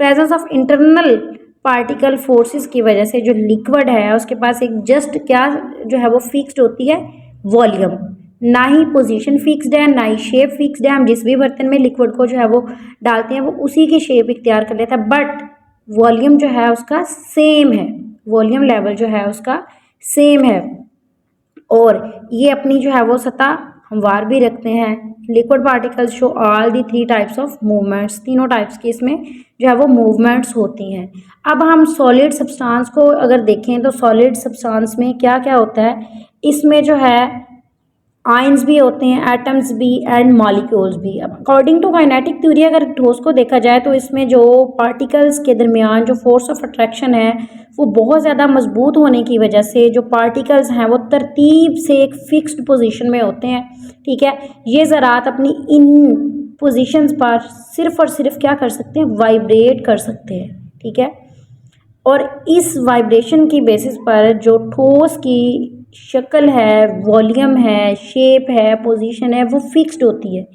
Presence of internal particle forces की वजह से जो लिक्विड है उसके पास एक जस्ट क्या जो है वो फिक्स्ड होती है, वॉल्यूम। ना ही पोजीशन फिक्स्ड है, ना ही शेप फिक्स्ड है। हम जिस भी बर्तन में लिक्विड को जो है वो डालते हैं वो उसी की शेप इख्तियार कर लेता है, बट वॉल्यूम जो है उसका सेम है, वॉल्यूम लेवल जो है उसका सेम है। और ये अपनी जो है वो सतह हमवार भी रखते हैं। Liquid particles show all the 3 types of movements, तीनों टाइप्स की इसमें जो है वो मूवमेंट्स होती हैं। अब हम सॉलिड सब्सटेंस को अगर देखें तो सॉलिड सब्सटेंस में क्या क्या होता है, इसमें जो है आयंस भी होते हैं, एटम्स भी एंड मॉलिक्यूल्स भी। अब अकॉर्डिंग टू काइनेटिक थ्योरी अगर ठोस को देखा जाए तो इसमें जो पार्टिकल्स के दरमियान जो फोर्स ऑफ अट्रैक्शन है वो बहुत ज़्यादा मजबूत होने की वजह से जो पार्टिकल्स हैं वो तरतीब से एक फिक्स्ड पोजीशन में होते हैं, ठीक है। ये ज़रात अपनी इन पोजीशंस पर सिर्फ और सिर्फ क्या कर सकते हैं, वाइब्रेट कर सकते हैं, ठीक है। और इस वाइब्रेशन की बेसिस पर जो ठोस की शक्ल है, वॉल्यूम है, शेप है, पोजीशन है, वो फिक्स्ड होती है।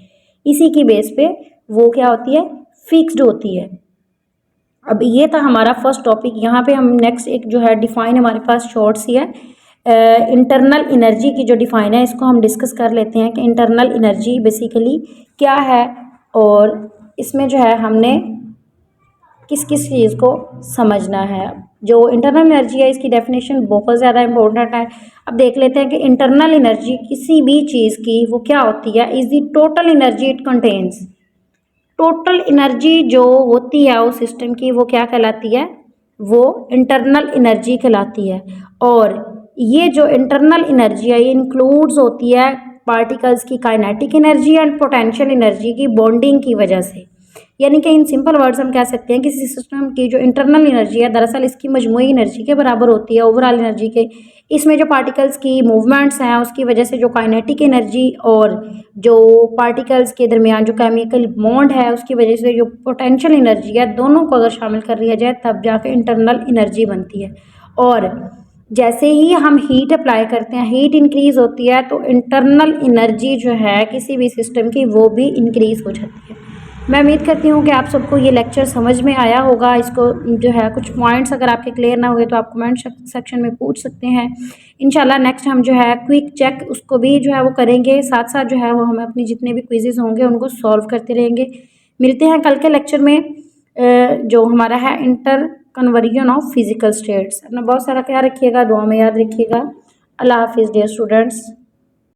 इसी की बेस पे वो क्या होती है, फिक्स्ड होती है। अब ये था हमारा फर्स्ट टॉपिक। यहाँ पे हम नेक्स्ट एक जो है डिफाइन हमारे पास शॉर्ट सी है, इंटरनल एनर्जी की जो डिफाइन है इसको हम डिस्कस कर लेते हैं कि इंटरनल एनर्जी बेसिकली क्या है और इसमें जो है हमने किस किस चीज़ को समझना है। जो इंटरनल एनर्जी है इसकी डेफिनेशन बहुत ज़्यादा इंपॉर्टेंट है। अब देख लेते हैं कि इंटरनल एनर्जी किसी भी चीज़ की वो क्या होती है, is the total energy it contains. Total energy जो होती है उस सिस्टम की वो क्या कहलाती है, वो इंटरनल एनर्जी कहलाती है। और ये जो इंटरनल एनर्जी है ये इंक्लूड्स होती है पार्टिकल्स की kinetic energy and potential energy की बॉन्डिंग की वजह से। यानी कि इन सिंपल वर्ड्स हम कह सकते हैं किसी सिस्टम की जो इंटरनल एनर्जी है दरअसल इसकी मजमूई एनर्जी के बराबर होती है, ओवरऑल एनर्जी के। इसमें जो पार्टिकल्स की मूवमेंट्स हैं उसकी वजह से जो काइनेटिक एनर्जी और जो पार्टिकल्स के दरमियान जो केमिकल बॉन्ड है उसकी वजह से जो पोटेंशियल एनर्जी है, दोनों को अगर शामिल कर लिया जाए तब जाके इंटरनल एनर्जी बनती है। और जैसे ही हम हीट अप्लाई करते हैं, हीट इंक्रीज़ होती है तो इंटरनल एनर्जी जो है किसी भी सिस्टम की वो भी इंक्रीज़ हो जाती है। मैं उम्मीद करती हूँ कि आप सबको ये लेक्चर समझ में आया होगा। इसको जो है कुछ पॉइंट्स अगर आपके क्लियर ना हुए तो आप कमेंट सेक्शन में पूछ सकते हैं। इंशाल्लाह नेक्स्ट हम जो है क्विक चेक उसको भी जो है वो करेंगे, साथ साथ जो है वो हम अपनी जितने भी क्विजेज़ होंगे उनको सॉल्व करते रहेंगे। मिलते हैं कल के लेक्चर में जो हमारा है inter conversion of physical states. अपना बहुत सारा ख्याल रखिएगा, दुआ में याद रखिएगा। अल्लाह हाफिज़ डियर स्टूडेंट्स।